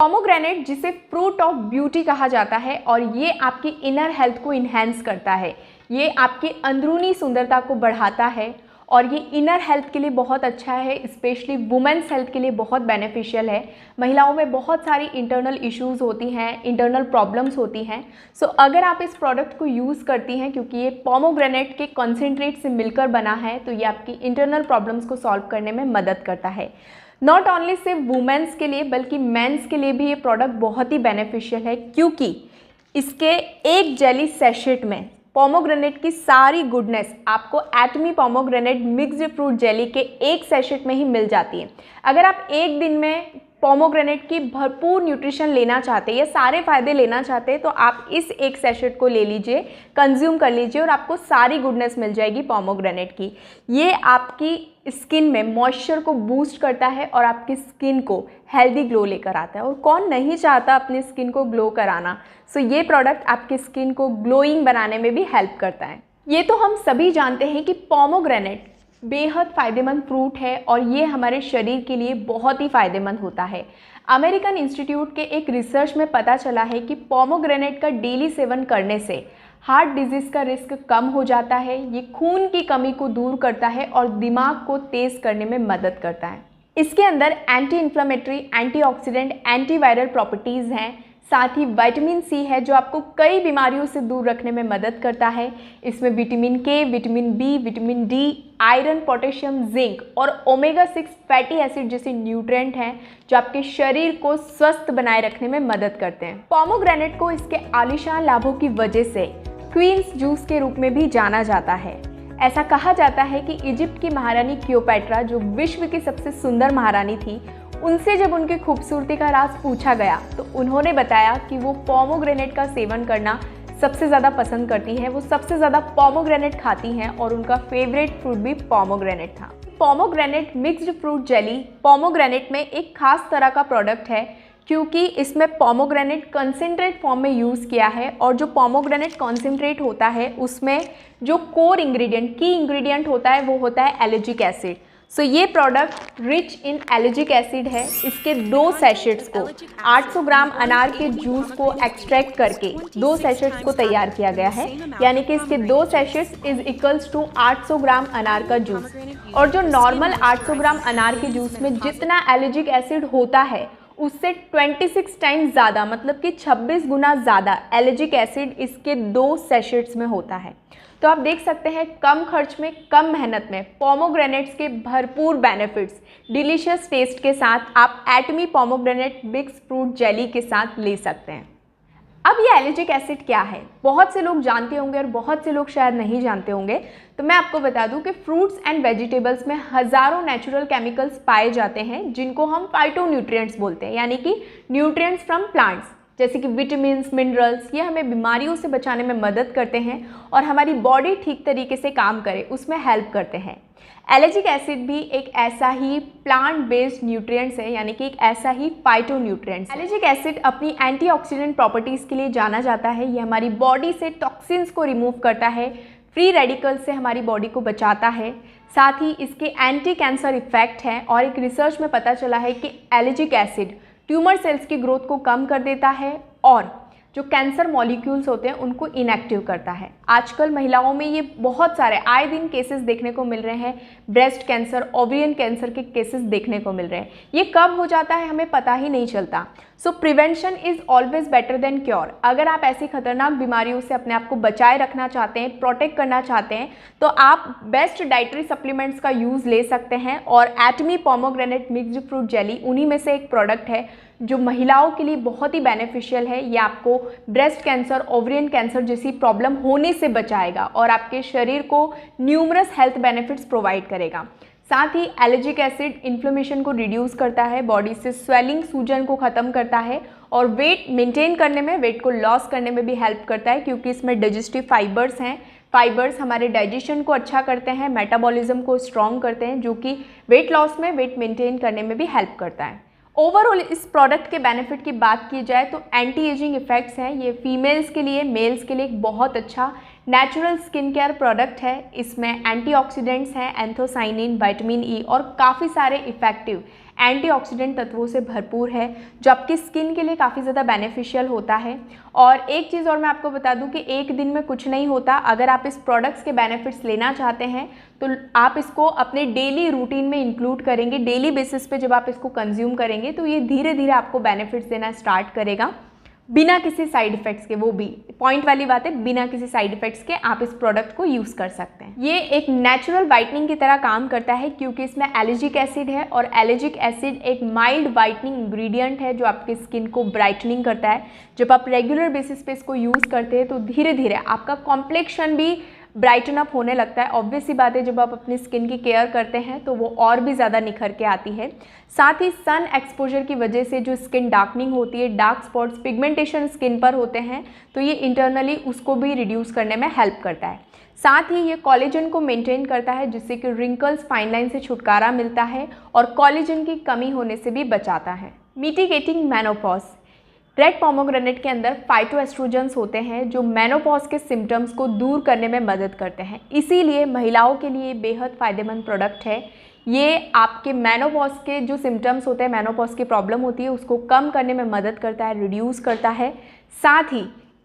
Pomegranate जिसे fruit of beauty कहा जाता है और ये आपकी इनर हेल्थ को इन्हेंस करता है, ये आपकी अंदरूनी सुंदरता को बढ़ाता है और ये इनर हेल्थ के लिए बहुत अच्छा है, स्पेशली वुमेन्स हेल्थ के लिए बहुत बेनिफिशियल है। महिलाओं में बहुत सारी इंटरनल इश्यूज़ होती हैं, इंटरनल प्रॉब्लम्स होती हैं। सो अगर आप इस प्रोडक्ट को यूज़ करती हैं, क्योंकि ये पोमोग्रेनेट के कॉन्सेंट्रेट से मिलकर बना है, तो ये आपकी इंटरनल प्रॉब्लम्स को सॉल्व करने में मदद करता है। नॉट ओनली सिर्फ वुमेन्स के लिए बल्कि मेंस के लिए भी ये प्रोडक्ट बहुत ही बेनिफिशियल है, क्योंकि इसके एक जेली सेशेट में पोमोग्रेनेट की सारी गुडनेस आपको एटमी पोमोग्रेनेट मिक्स्ड फ्रूट जेली के एक सेशेट में ही मिल जाती है। अगर आप एक दिन में पोमोग्रेनेट की भरपूर न्यूट्रिशन लेना चाहते हैं या सारे फायदे लेना चाहते हैं, तो आप इस एक सेशेट को ले लीजिए, कंज्यूम कर लीजिए और आपको सारी गुडनेस मिल जाएगी पोमोग्रेनेट की। ये आपकी स्किन में मॉइस्चर को बूस्ट करता है और आपकी स्किन को हेल्दी ग्लो लेकर आता है, और कौन नहीं चाहता अपनी स्किन को ग्लो कराना। सो ये प्रोडक्ट आपकी स्किन को ग्लोइंग बनाने में भी हेल्प करता है। ये तो हम सभी जानते हैं कि पोमोग्रेनेट बेहद फ़ायदेमंद फ्रूट है और ये हमारे शरीर के लिए बहुत ही फ़ायदेमंद होता है। अमेरिकन इंस्टीट्यूट के एक रिसर्च में पता चला है कि पोमोग्रेनेट का डेली सेवन करने से हार्ट डिजीज़ का रिस्क कम हो जाता है, ये खून की कमी को दूर करता है और दिमाग को तेज़ करने में मदद करता है। इसके अंदर anti inflammatory, antioxidant, antiviral properties हैं, साथ ही विटामिन सी है जो आपको कई बीमारियों से दूर रखने में मदद करता है। इसमें vitamin K, vitamin B, vitamin D, iron, potassium, zinc और ओमेगा 6 फैटी एसिड जैसे न्यूट्रिएंट हैं जो आपके शरीर को स्वस्थ बनाए रखने में मदद करते हैं। पोमोग्रेनेट को इसके आलीशान लाभों की वजह से क्वींस जूस के रूप में भी जाना जाता है। ऐसा कहा जाता है कि इजिप्ट की महारानी क्लियोपेट्रा, जो विश्व की सबसे सुंदर महारानी थी, उनसे जब उनकी खूबसूरती का राज पूछा गया तो उन्होंने बताया कि वो पोमोग्रेनेट का सेवन करना सबसे ज़्यादा पसंद करती हैं, वो सबसे ज़्यादा पोमोग्रेनेट खाती हैं और उनका फेवरेट फ्रूट भी पोमोग्रेनेट था। Pomegranate mixed fruit jelly pomegranate में एक खास तरह का प्रोडक्ट है, क्योंकि इसमें पोमोग्रेनेट कंसेंट्रेट फॉर्म में यूज़ किया है और जो पोमोग्रेनेट कंसेंट्रेट होता है उसमें जो कोर इंग्रेडिएंट, की इंग्रेडिएंट होता है वो होता है एलर्जिक एसिड। सो ये product rich in ellagic acid है। इसके 2 सैशेट्स को 800 ग्राम अनार के जूस को एक्सट्रैक्ट करके 2 सैशेट्स को तैयार किया गया है, यानी कि इसके 2 सैशेट्स इज इक्वल्स टू 800 ग्राम अनार का जूस। और जो नॉर्मल 800 ग्राम अनार के जूस में जितना एलर्जिक एसिड होता है उससे 26 टाइम्स ज़्यादा, मतलब कि 26 गुना ज़्यादा एलर्जिक एसिड इसके 2 सैशेट्स में होता है। तो आप देख सकते हैं कम खर्च में, कम मेहनत में पोमोग्रेनेट्स के भरपूर बेनिफिट्स डिलीशियस टेस्ट के साथ आप एटमी पोमोग्रेनेट मिक्स फ्रूट जेली के साथ ले सकते हैं। अब ये एलर्जिक एसिड क्या है, बहुत से लोग जानते होंगे और बहुत से लोग शायद नहीं जानते होंगे। तो मैं आपको बता दूं कि फ्रूट्स एंड वेजिटेबल्स में हज़ारों नेचुरल केमिकल्स पाए जाते हैं जिनको हम फाइटोन्यूट्रिएंट्स बोलते हैं, यानी कि न्यूट्रिएंट्स फ्रॉम प्लांट्स, जैसे कि विटामिन्स, मिनरल्स। ये हमें बीमारियों से बचाने में मदद करते हैं और हमारी बॉडी ठीक तरीके से काम करे उसमें हेल्प करते हैं। एलर्जिक एसिड भी एक ऐसा ही प्लांट बेस्ड न्यूट्रिएंट्स है, यानी कि एक ऐसा ही फाइटोन्यूट्रिएंट्स। एलर्जिक एसिड अपनी एंटीऑक्सीडेंट प्रॉपर्टीज़ के लिए जाना जाता है। ये हमारी बॉडी से टॉक्सिन्स को रिमूव करता है, फ्री रेडिकल्स से हमारी बॉडी को बचाता है, साथ ही इसके एंटी कैंसर इफेक्ट है। और एक रिसर्च में पता चला है कि एलर्जिक एसिड ट्यूमर सेल्स की ग्रोथ को कम कर देता है और जो कैंसर मॉलिक्यूल्स होते हैं उनको इनएक्टिव करता है। आजकल महिलाओं में ये बहुत सारे आए दिन केसेस देखने को मिल रहे हैं, ब्रेस्ट कैंसर, ओवरियन कैंसर के केसेस देखने को मिल रहे हैं। ये कब हो जाता है हमें पता ही नहीं चलता। सो prevention is always better than cure. अगर आप ऐसी खतरनाक बीमारियों से अपने आप को बचाए रखना चाहते हैं, प्रोटेक्ट करना चाहते हैं, तो आप बेस्ट डाइटरी सप्लीमेंट्स का यूज़ ले सकते हैं। और एटमी पोमोग्रेनेट मिक्स्ड फ्रूट जेली उन्हीं में से एक प्रोडक्ट है जो महिलाओं के लिए बहुत ही बेनिफिशियल है। ये आपको ब्रेस्ट कैंसर, ओवरियन कैंसर जैसी प्रॉब्लम होने से बचाएगा और आपके शरीर को न्यूमरस हेल्थ बेनिफिट्स प्रोवाइड करेगा। साथ ही एलर्जिक एसिड इन्फ्लेमेशन को रिड्यूस करता है, बॉडी से स्वेलिंग, सूजन को ख़त्म करता है और वेट मेंटेन करने में, वेट को लॉस करने में भी हेल्प करता है, क्योंकि इसमें डाइजेस्टिव फाइबर्स हैं। फाइबर्स हमारे डाइजेशन को अच्छा करते हैं, मेटाबॉलिज्म को स्ट्रॉन्ग करते हैं, जो कि वेट लॉस में, वेट मेंटेन करने में भी हेल्प करता है। ओवरऑल इस प्रोडक्ट के बेनिफिट की बात की जाए तो एंटी एजिंग इफेक्ट्स हैं। ये फीमेल्स के लिए, मेल्स के लिए एक बहुत अच्छा नेचुरल स्किन केयर प्रोडक्ट है। इसमें एंटीऑक्सीडेंट्स हैं, एंथोसाइनिन, विटामिन ई और काफ़ी सारे इफेक्टिव एंटीऑक्सीडेंट तत्वों से भरपूर है, जो आपकी स्किन के लिए काफ़ी ज़्यादा बेनिफिशियल होता है। और एक चीज़ और मैं आपको बता दूं कि एक दिन में कुछ नहीं होता। अगर आप इस प्रोडक्ट्स के बेनिफिट्स लेना चाहते हैं तो आप इसको अपने डेली रूटीन में इंक्लूड करेंगे। डेली बेसिस पे जब आप इसको कंज्यूम करेंगे तो ये धीरे धीरे आपको बेनिफिट्स देना स्टार्ट करेगा, बिना किसी साइड इफ़ेक्ट्स के। वो भी पॉइंट वाली बात है, बिना किसी साइड इफ़ेक्ट्स के आप इस प्रोडक्ट को यूज़ कर सकते हैं। ये एक नेचुरल वाइटनिंग की तरह काम करता है क्योंकि इसमें एलिजिक एसिड है, और एलिजिक एसिड एक माइल्ड वाइटनिंग इंग्रेडिएंट है जो आपकी स्किन को ब्राइटनिंग करता है। जब आप रेगुलर बेसिस पे इसको यूज़ करते हैं तो धीरे धीरे आपका कॉम्प्लेक्शन भी ब्राइटन अप होने लगता है। ऑब्वियस सी बात है, जब आप अपनी स्किन की केयर करते हैं तो वो और भी ज़्यादा निखर के आती है। साथ ही सन एक्सपोजर की वजह से जो स्किन डार्कनिंग होती है, डार्क स्पॉट्स, पिगमेंटेशन स्किन पर होते हैं, तो ये इंटरनली उसको भी रिड्यूस करने में हेल्प करता है। साथ ही ये कोलेजन को मेंटेन करता है, जिससे कि रिंकल्स, फाइन लाइन से छुटकारा मिलता है और कोलेजन की कमी होने से भी बचाता है। Mitigating menopause. रेड पोमोग्रेनेट के अंदर फाइटोएस्ट्रोजेंस होते हैं जो मेनोपॉज के सिम्टम्स को दूर करने में मदद करते हैं, इसीलिए महिलाओं के लिए बेहद फ़ायदेमंद प्रोडक्ट है। ये आपके मेनोपॉज के जो सिम्टम्स होते हैं, मेनोपॉज की प्रॉब्लम होती है, उसको कम करने में मदद करता है, रिड्यूस करता है। साथ ही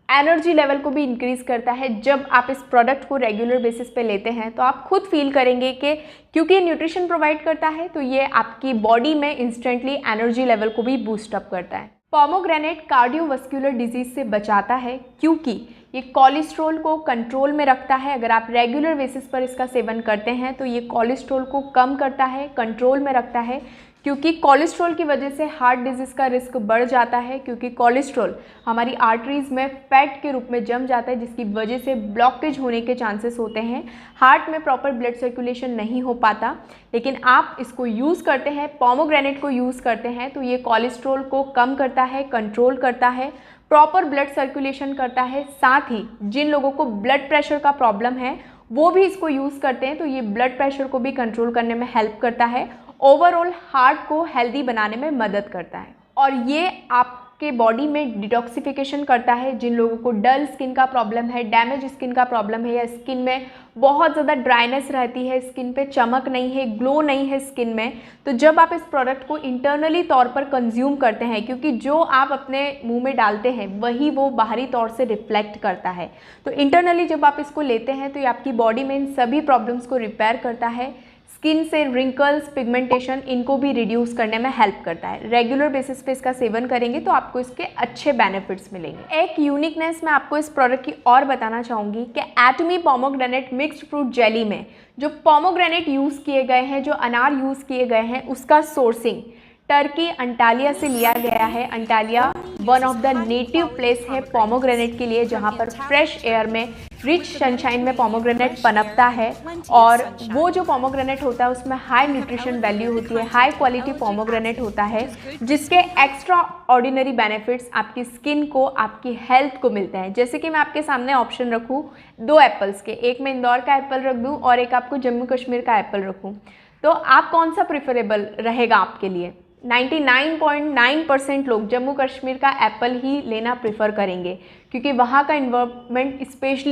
एनर्जी लेवल को भी इंक्रीज़ करता है। जब आप इस प्रोडक्ट को रेगुलर बेसिस पे लेते हैं तो आप खुद फील करेंगे कि क्योंकि ये न्यूट्रिशन प्रोवाइड करता है तो ये आपकी बॉडी में इंस्टेंटली एनर्जी लेवल को भी बूस्ट अप करता है। पोमोग्रेनेट कार्डियोवास्कुलर डिजीज़ से बचाता है क्योंकि ये कोलेस्ट्रॉल को कंट्रोल में रखता है। अगर आप रेगुलर बेसिस पर इसका सेवन करते हैं तो ये कोलेस्ट्रॉल को कम करता है, कंट्रोल में रखता है, क्योंकि कोलेस्ट्रॉल की वजह से हार्ट डिजीज़ का रिस्क बढ़ जाता है, क्योंकि कोलेस्ट्रॉल हमारी आर्टरीज़ में फैट के रूप में जम जाता है, जिसकी वजह से ब्लॉकेज होने के चांसेस होते हैं, हार्ट में प्रॉपर ब्लड सर्कुलेशन नहीं हो पाता। लेकिन आप इसको यूज़ करते हैं, पोमोग्रेनेट को यूज़ करते हैं, तो ये कोलेस्ट्रॉल को कम करता है, कंट्रोल करता है, प्रॉपर ब्लड सर्कुलेशन करता है। साथ ही जिन लोगों को ब्लड प्रेशर का प्रॉब्लम है वो भी इसको यूज़ करते हैं, तो ये ब्लड प्रेशर को भी कंट्रोल करने में हेल्प करता है, ओवरऑल हार्ट को हेल्दी बनाने में मदद करता है। और ये आपके बॉडी में डिटॉक्सिफिकेशन करता है। जिन लोगों को डल स्किन का प्रॉब्लम है, डैमेज स्किन का प्रॉब्लम है, या स्किन में बहुत ज़्यादा ड्राइनेस रहती है, स्किन पे चमक नहीं है, ग्लो नहीं है स्किन में, तो जब आप इस प्रोडक्ट को इंटरनली तौर पर कंज्यूम करते हैं, क्योंकि जो आप अपने मुंह में डालते हैं वही वो बाहरी तौर से रिफ्लेक्ट करता है, तो इंटरनली जब आप इसको लेते हैं तो ये आपकी बॉडी में इन सभी प्रॉब्लम्स को रिपेयर करता है। स्किन से रिंकल्स, पिगमेंटेशन, इनको भी रिड्यूस करने में हेल्प करता है। रेगुलर बेसिस पे इसका सेवन करेंगे तो आपको इसके अच्छे बेनिफिट्स मिलेंगे। एक यूनिकनेस मैं आपको इस प्रोडक्ट की और बताना चाहूँगी कि एटमी पोमोग्रेनेट मिक्स्ड फ्रूट जेली में जो पोमोग्रेनेट यूज़ किए गए हैं, जो अनार यूज़ किए गए हैं, उसका सोर्सिंग टर्की अंटालिया से लिया गया है। Antalya one of the native place है पोमोग्रेनेट के लिए, जहाँ पर फ्रेश एयर में, रिच सनशाइन में पोमोग्रेनेट पनपता है, और वो जो पोमोग्रेनेट होता है उसमें हाई न्यूट्रिशन वैल्यू होती है, हाई क्वालिटी पोमोग्रेनेट होता है, जिसके एक्स्ट्रा ऑर्डिनरी बेनिफिट्स आपकी स्किन को, आपकी हेल्थ को मिलते हैं। जैसे कि मैं आपके सामने ऑप्शन रखूँ 2 एप्पल्स के, एक मैं इंदौर का एप्पल रख दूँ और एक आपको जम्मू कश्मीर का एप्पल रखूँ, तो आप कौन सा प्रिफरेबल रहेगा आपके लिए? 99.9% लोग जम्मू कश्मीर का एप्पल ही लेना प्रेफर करेंगे, क्योंकि वहाँ का इन्वायरमेंट स्पेशली